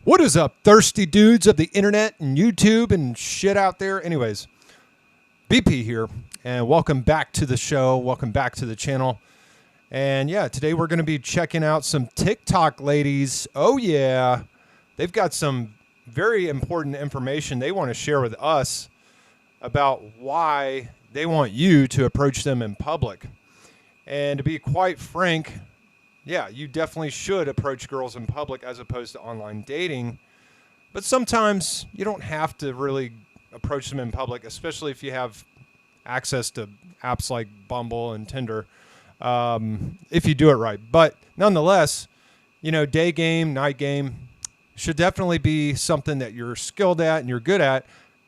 What is up, thirsty dudes of the internet and YouTube and shit out there? Anyways, BP here, and welcome back to the show. Welcome back to the channel. And yeah, today we're going to be checking out some TikTok ladies. Oh yeah, they've got some very important information they want to share with us about why they want you to approach them in public. And to be quite frank, yeah, you definitely should approach girls in public as opposed to online dating. But sometimes you don't have to really approach them in public, especially if you have access to apps like Bumble and Tinder, if you do it right. But nonetheless, you know, day game, night game should definitely be something that you're skilled at and you're good at.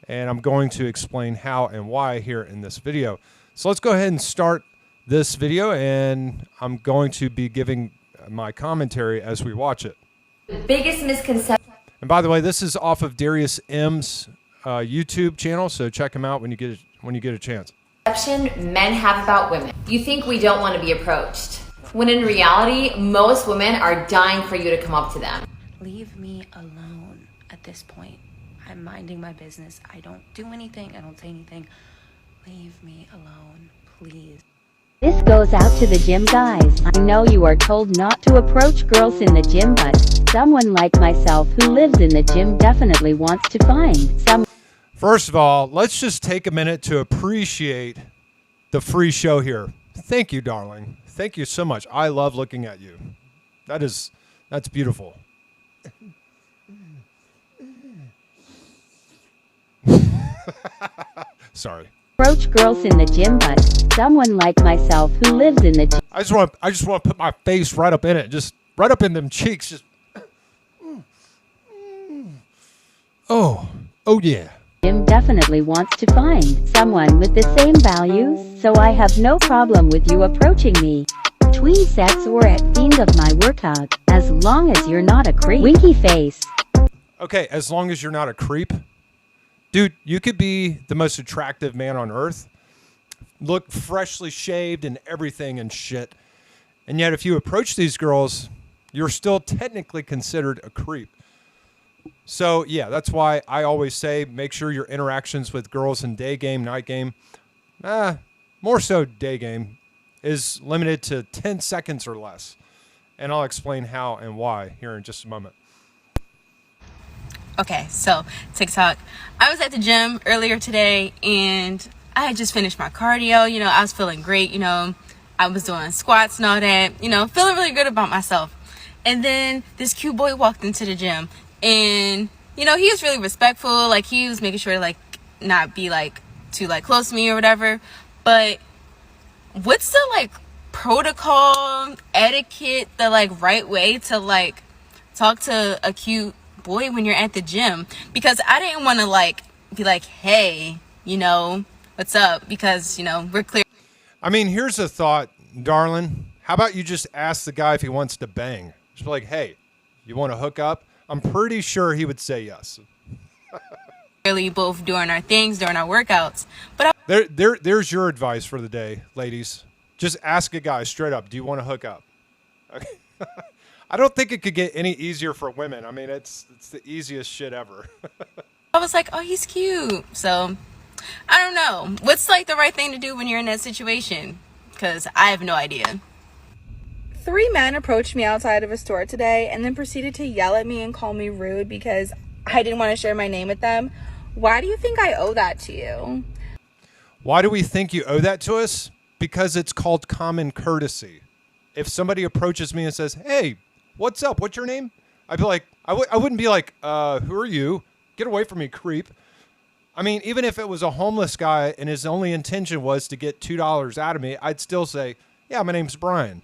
And I'm going to explain how and why here in this video. So let's go ahead and start this video, and I'm going to be giving my commentary as we watch it. The biggest misconception. And by the way, this is off of Darius M's YouTube channel, so check him out when you get a chance. Men have about women. You think we don't want to be approached, when in reality, most women are dying for you to come up to them. Leave me alone at this point. I'm minding my business. I don't do anything. I don't say anything. Leave me alone, please. This goes out to the gym guys. I know you are told not to approach girls in the gym, but someone like myself who lives in the gym definitely wants to find some. First of all, let's just take a minute to appreciate the free show here. Thank you, darling. Thank you so much. I love looking at you. That's beautiful. Sorry. Approach girls in the gym, but someone like myself who lives in the gym. I just want to put my face right up in it, just right up in them cheeks. Just oh yeah. Gym definitely wants to find someone with the same values, so I have no problem with you approaching me. Tween sets or at the end of my workout, as long as you're not a creep. Winky face. Okay, as long as you're not a creep. Dude, you could be the most attractive man on earth, look freshly shaved and everything and shit, and yet if you approach these girls, you're still technically considered a creep. So yeah, that's why I always say make sure your interactions with girls in day game, night game, more so day game, is limited to 10 seconds or less. And I'll explain how and why here in just a moment. Okay, so TikTok. I was at the gym earlier today and I had just finished my cardio. You know, I was feeling great. You know, I was doing squats and all that, you know, feeling really good about myself. And then this cute boy walked into the gym and, you know, he was really respectful. Like, he was making sure to, like, not be, like, too, like, close to me or whatever. But what's the, like, protocol, etiquette, the, like, right way to, like, talk to a cute boy when you're at the gym? Because I didn't want to, like, be like, hey, you know, what's up? Because, you know, we're clear. I mean, here's a thought, darling. How about you just ask the guy if he wants to bang? Just be like, hey, you want to hook up? I'm pretty sure he would say yes. Really both doing our things, during our workouts. But there's your advice for the day, ladies. Just ask a guy straight up, do you want to hook up? Okay. I don't think it could get any easier for women. I mean, it's the easiest shit ever. I was like, oh, he's cute. So, I don't know. What's, like, the right thing to do when you're in that situation? Because I have no idea. 3 men approached me outside of a store today and then proceeded to yell at me and call me rude because I didn't want to share my name with them. Why do you think I owe that to you? Why do we think you owe that to us? Because it's called common courtesy. If somebody approaches me and says, hey, what's up? What's your name? I'd be like, I wouldn't be like, who are you? Get away from me, creep. I mean, even if it was a homeless guy and his only intention was to get $2 out of me, I'd still say, yeah, my name's Brian.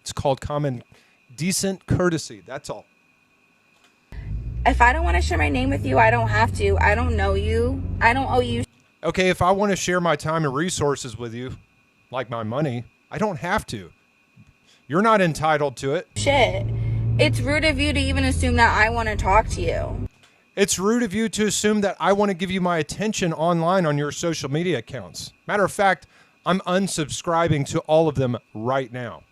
It's called common, decent courtesy. That's all. If I don't want to share my name with you, I don't have to. I don't know you. I don't owe you. Okay, if I want to share my time and resources with you, like my money, I don't have to. You're not entitled to it. Shit. It's rude of you to even assume that I want to talk to you. It's rude of you to assume that I want to give you my attention online on your social media accounts. Matter of fact, I'm unsubscribing to all of them right now.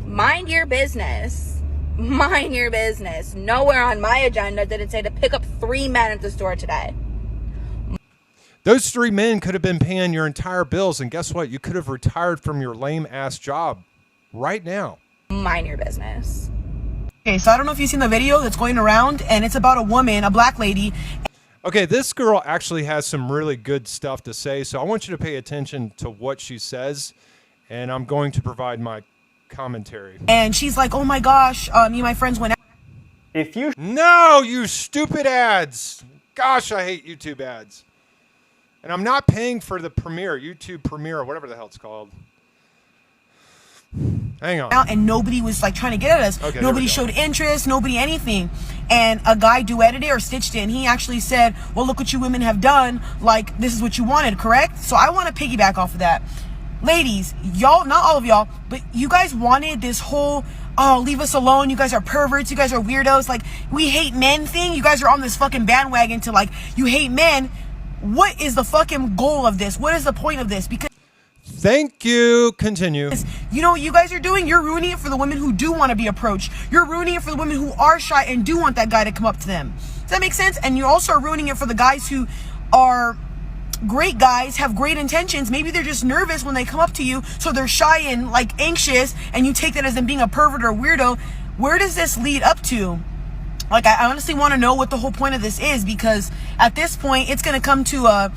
Mind your business. Mind your business. Nowhere on my agenda did it say to pick up 3 men at the store today. Those 3 men could have been paying your entire bills, and guess what? You could have retired from your lame-ass job right now. Mind your business. Okay, so I don't know if you've seen the video that's going around, and it's about a woman, a black lady. Okay, this girl actually has some really good stuff to say, so I want you to pay attention to what she says, and I'm going to provide my commentary. And she's like, oh my gosh, me and my friends went out. No, you stupid ads. Gosh, I hate YouTube ads. And I'm not paying for the Premiere, YouTube Premiere, or whatever the hell it's called. Hang on. And nobody was like trying to get at us. Okay, nobody showed interest, nobody anything. And a guy duetted it or stitched it, and he actually said, well, look what you women have done. Like, this is what you wanted, correct? So I want to piggyback off of that. Ladies, y'all, not all of y'all, but you guys wanted this whole, oh, leave us alone, you guys are perverts, you guys are weirdos, like, we hate men thing. You guys are on this fucking bandwagon to, like, you hate men. What is the fucking goal of this? What is the point of this? Because Thank you. Continue. you know what you guys are doing? You're ruining it for the women who do want to be approached. You're ruining it for the women who are shy and do want that guy to come up to them. Does that make sense? And you also are ruining it for the guys who are great guys, have great intentions. Maybe they're just nervous when they come up to you, so they're shy and like anxious, and you take that as them being a pervert or a weirdo. Where does this lead up to? Like, I honestly want to know what the whole point of this is, because at this point, it's going to come to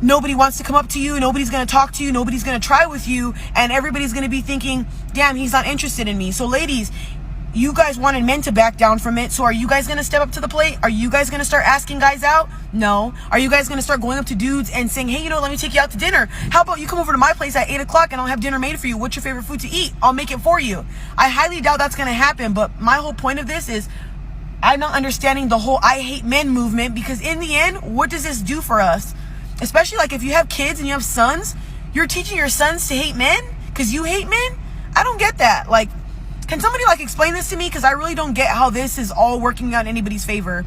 nobody wants to come up to you, nobody's going to talk to you, nobody's going to try with you, and everybody's going to be thinking, damn, he's not interested in me. So ladies, you guys wanted men to back down from it, so are you guys going to step up to the plate? Are you guys going to start asking guys out? No. Are you guys going to start going up to dudes and saying, hey, you know, let me take you out to dinner? How about you come over to my place at 8 o'clock and I'll have dinner made for you? What's your favorite food to eat? I'll make it for you. I highly doubt that's going to happen, but my whole point of this is I'm not understanding the whole I hate men movement, because in the end, what does this do for us? Especially like if you have kids and you have sons, you're teaching your sons to hate men because you hate men? I don't get that. Like, can somebody like explain this to me? Because I really don't get how this is all working out in anybody's favor.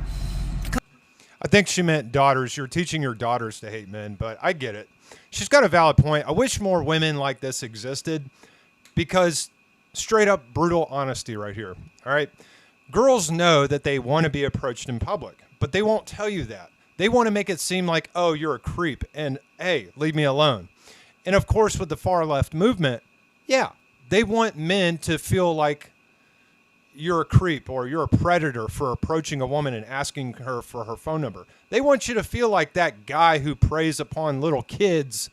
I think she meant daughters. You're teaching your daughters to hate men, but I get it. She's got a valid point. I wish more women like this existed, because straight up brutal honesty right here. All right. Girls know that they want to be approached in public, but they won't tell you that. They want to make it seem like, oh, you're a creep and hey, leave me alone. And of course, with the far left movement, yeah, they want men to feel like you're a creep or you're a predator for approaching a woman and asking her for her phone number. They want you to feel like that guy who preys upon little kids,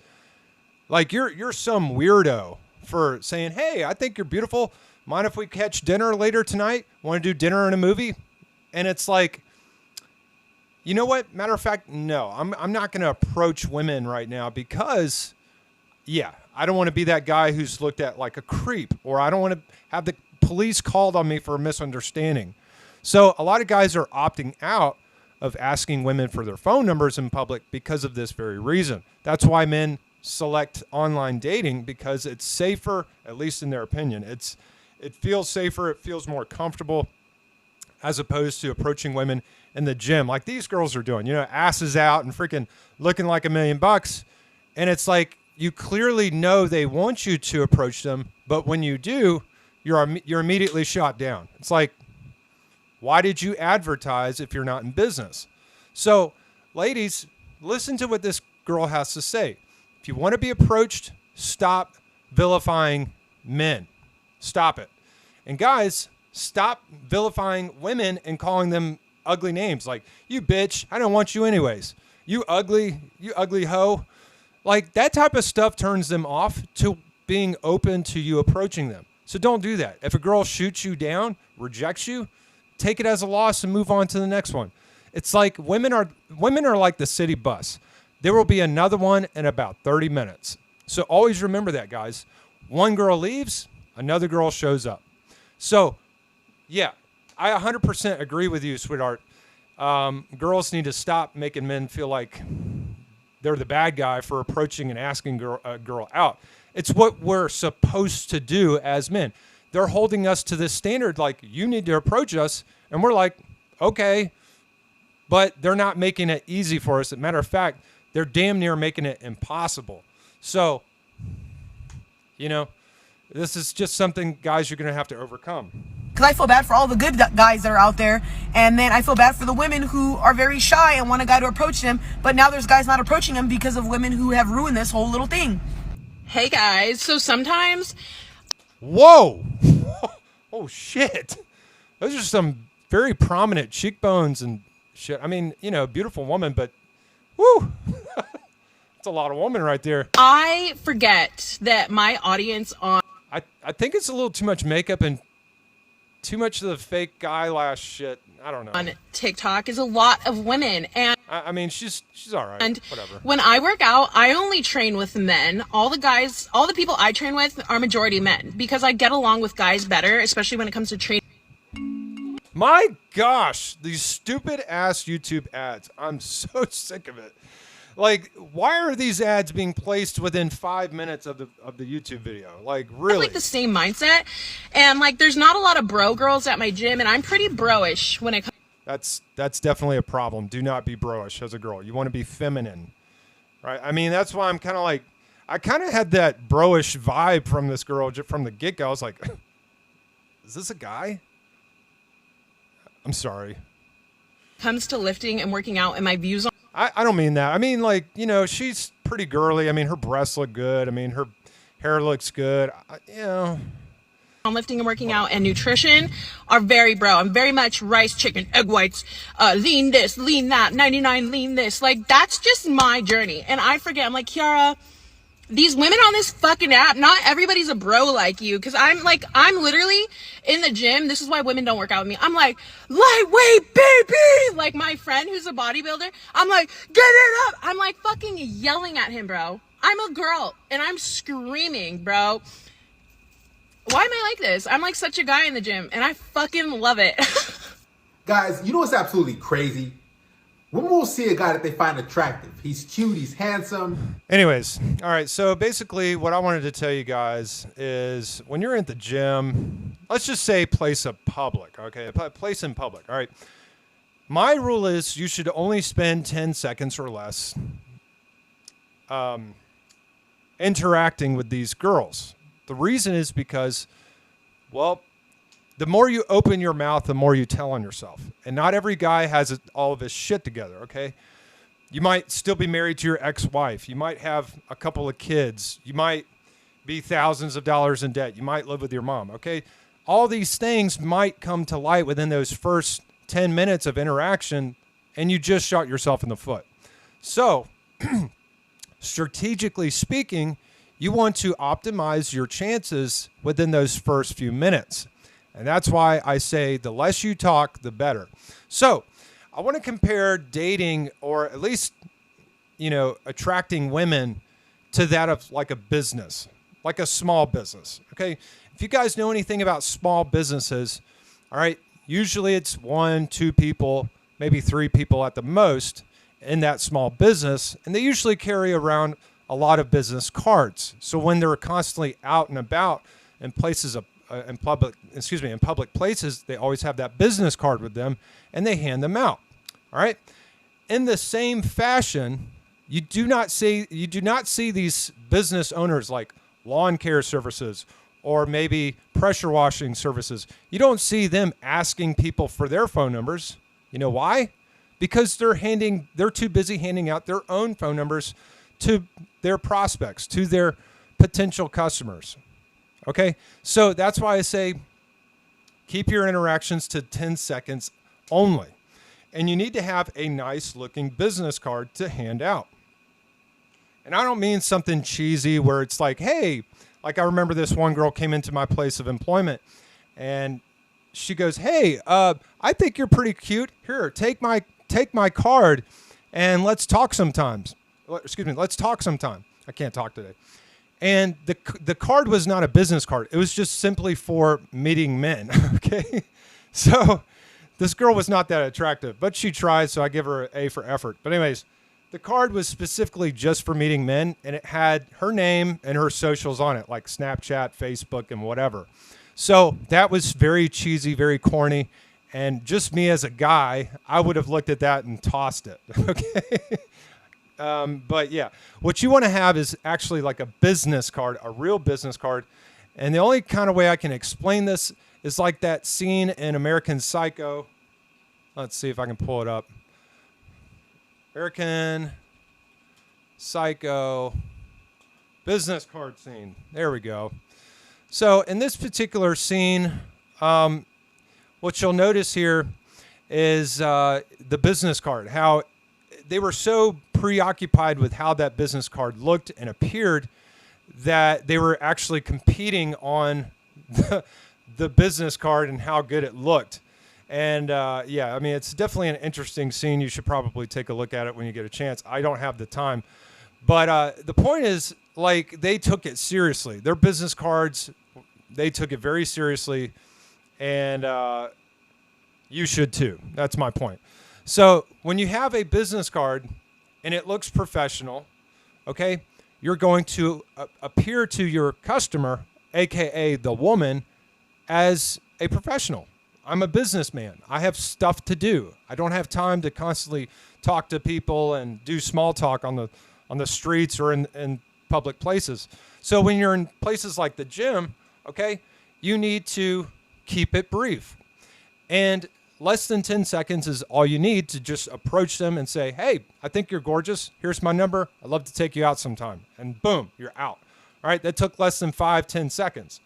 like you're some weirdo for saying, hey, I think you're beautiful. Mind if we catch dinner later tonight? Want to do dinner and a movie? And it's like, you know what? Matter of fact, no, I'm not going to approach women right now because, yeah, I don't want to be that guy who's looked at like a creep, or I don't want to have the police called on me for a misunderstanding. So a lot of guys are opting out of asking women for their phone numbers in public because of this very reason. That's why men select online dating, because it's safer, at least in their opinion. It feels safer. It feels more comfortable as opposed to approaching women in the gym like these girls are doing, you know, asses out and freaking looking like $1 million. And it's like, you clearly know they want you to approach them, but when you do, you're immediately shot down. It's like, why did you advertise if you're not in business? So, ladies, listen to what this girl has to say. If you want to be approached, stop vilifying men. Stop it. And guys, stop vilifying women and calling them ugly names like, you bitch, I don't want you anyways. You ugly hoe. Like, that type of stuff turns them off to being open to you approaching them. So don't do that. If a girl shoots you down, rejects you, take it as a loss and move on to the next one. It's like women are like the city bus. There will be another one in about 30 minutes. So always remember that, guys. One girl leaves, another girl shows up. So, yeah, I 100% agree with you, sweetheart. Girls need to stop making men feel like they're the bad guy for approaching and asking a girl out. It's what we're supposed to do as men. They're holding us to this standard, like, you need to approach us. And we're like, okay. But they're not making it easy for us. As a matter of fact, they're damn near making it impossible. So, you know, this is just something, guys, you're going to have to overcome. Because I feel bad for all the good guys that are out there. And then I feel bad for the women who are very shy and want a guy to approach them. But now there's guys not approaching them because of women who have ruined this whole little thing. Hey guys, so sometimes... Whoa! Oh, shit. Those are some very prominent cheekbones and shit. I mean, you know, beautiful woman, but woo! That's a lot of woman right there. I forget that my audience on I think it's a little too much makeup and too much of the fake eyelash shit. I don't know. TikTok is a lot of women, and I mean, she's all right. and Whatever. when I work out, I only train with men. All the people I train with are majority men because I get along with guys better, especially when it comes to training. My gosh, these stupid ass YouTube ads. I'm so sick of it. Like, why are these ads being placed within 5 minutes of the YouTube video? Like, really? Like the same mindset, and like there's not a lot of bro girls at my gym, and I'm pretty bro-ish when it comes. That's definitely a problem. Do not be bro-ish as a girl. You want to be feminine, right? I mean, that's why I'm kind of like, I kind of had that bro-ish vibe from this girl from the get-go. I was like, is this a guy? I'm sorry. Comes to lifting and working out and my views on I don't mean that. I mean, like, you know, she's pretty girly. I mean, her breasts look good. I mean, her hair looks good. You know. on lifting and working out and nutrition are very bro. I'm very much rice, chicken, egg whites, lean this, lean that, 99 lean this. Like, that's just my journey. And I forget, I'm like, Kiara, these women on this fucking app, not everybody's a bro like you. Cause I'm literally in the gym. This is why women don't work out with me. I'm like, lightweight baby. Like my friend who's a bodybuilder, I'm like, get it up. I'm like fucking yelling at him, bro. I'm a girl and I'm screaming, bro. Why am I like this? I'm like such a guy in the gym and I fucking love it. Guys, you know what's absolutely crazy? Women will see a guy that they find attractive. He's cute, he's handsome. Anyways, all right. So basically, what I wanted to tell you guys is when you're at the gym, let's just say place of public, okay? A place in public, all right? My rule is you should only spend 10 seconds or less interacting with these girls. The reason is because, well, the more you open your mouth, the more you tell on yourself. And not every guy has all of his shit together, okay? You might still be married to your ex-wife. You might have a couple of kids. You might be thousands of dollars in debt. You might live with your mom, okay? All these things might come to light within those first 10 minutes of interaction, and you just shot yourself in the foot. So, strategically speaking, you want to optimize your chances within those first few minutes. And that's why I say the less you talk, the better. So I want to compare dating, or at least, you know, attracting women to that of like a business, like a small business. Okay. If you guys know anything about small businesses, all right, usually it's 1, 2 people, maybe 3 people at the most in that small business. And they usually carry around a lot of business cards. So when they're constantly out and about in places of in public places, they always have that business card with them and they hand them out. All right. In the same fashion, you do not see these business owners like lawn care services or maybe pressure washing services. You don't see them asking people for their phone numbers. You know why? Because they're too busy handing out their own phone numbers to their prospects, to their potential customers. Okay, so that's why I say keep your interactions to 10 seconds only. And you need to have a nice looking business card to hand out. And I don't mean something cheesy where it's like, hey, like I remember this one girl came into my place of employment and she goes, hey, I think you're pretty cute. Here, take my card and let's talk sometimes. Let's talk sometime. I can't talk today. And the card was not a business card. It was just simply for meeting men, okay? So this girl was not that attractive, but she tried, so I give her an A for effort. But anyways, the card was specifically just for meeting men, and it had her name and her socials on it, like Snapchat, Facebook, and whatever. So that was very cheesy, very corny. And just me as a guy, I would have looked at that and tossed it, okay? But yeah, what you want to have is actually like a business card, a real business card. And the only kind of way I can explain this is like that scene in American Psycho. Let's see if I can pull it up. American Psycho business card scene. There we go. So in this particular scene, what you'll notice here is the business card, how they were so preoccupied with how that business card looked and appeared that they were actually competing on the business card and how good it looked. And yeah, I mean, it's definitely an interesting scene. You should probably take a look at it when you get a chance. I don't have the time. But the point is, like, they took it seriously. Their business cards, they took it very seriously. And you should too. That's my point. So when you have a business card and it looks professional, okay, you're going to appear to your customer, AKA the woman, as a professional. I'm a businessman. I have stuff to do. I don't have time to constantly talk to people and do small talk on the streets or in public places. So when you're in places like the gym, okay, you need to keep it brief. And less than 10 seconds is all you need to just approach them and say, hey, I think you're gorgeous. Here's my number. I'd love to take you out sometime. And boom, you're out. All right, that took less than 5-10 seconds.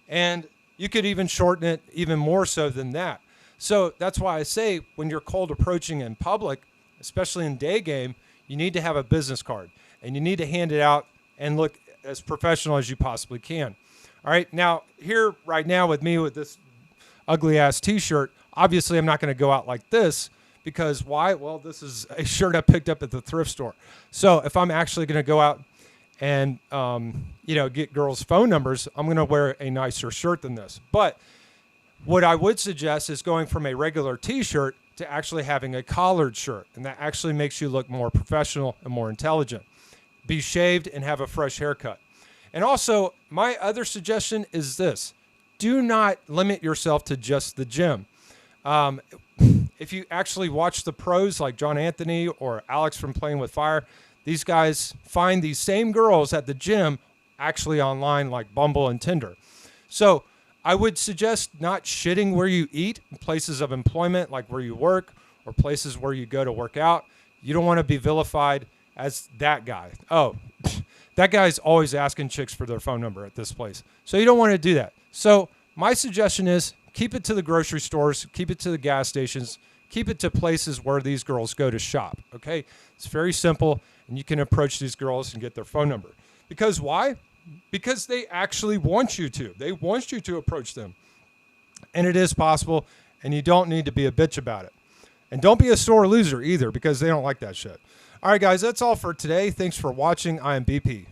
And you could even shorten it even more so than that. So that's why I say when you're cold approaching in public, especially in day game, you need to have a business card. And you need to hand it out and look as professional as you possibly can. All right, now here right now with me with this ugly ass t-shirt, obviously I'm not going to go out like this because why? Well, this is a shirt I picked up at the thrift store. So if I'm actually going to go out and get girls' phone numbers, I'm going to wear a nicer shirt than this. But what I would suggest is going from a regular t-shirt to actually having a collared shirt, and that actually makes you look more professional and more intelligent. Be shaved and have a fresh haircut. And also, my other suggestion is this. Do not limit yourself to just the gym. If you actually watch the pros like John Anthony or Alex from Playing with Fire, these guys find these same girls at the gym actually online like Bumble and Tinder. So I would suggest not shitting where you eat, places of employment like where you work or places where you go to work out. You don't want to be vilified as that guy. Oh, that guy's always asking chicks for their phone number at this place. So you don't want to do that. So my suggestion is keep it to the grocery stores, keep it to the gas stations, keep it to places where these girls go to shop, okay? It's very simple, and you can approach these girls and get their phone number. Because why? Because they actually want you to. They want you to approach them. And it is possible, and you don't need to be a bitch about it. And don't be a sore loser either, because they don't like that shit. All right, guys, that's all for today. Thanks for watching. I am BP.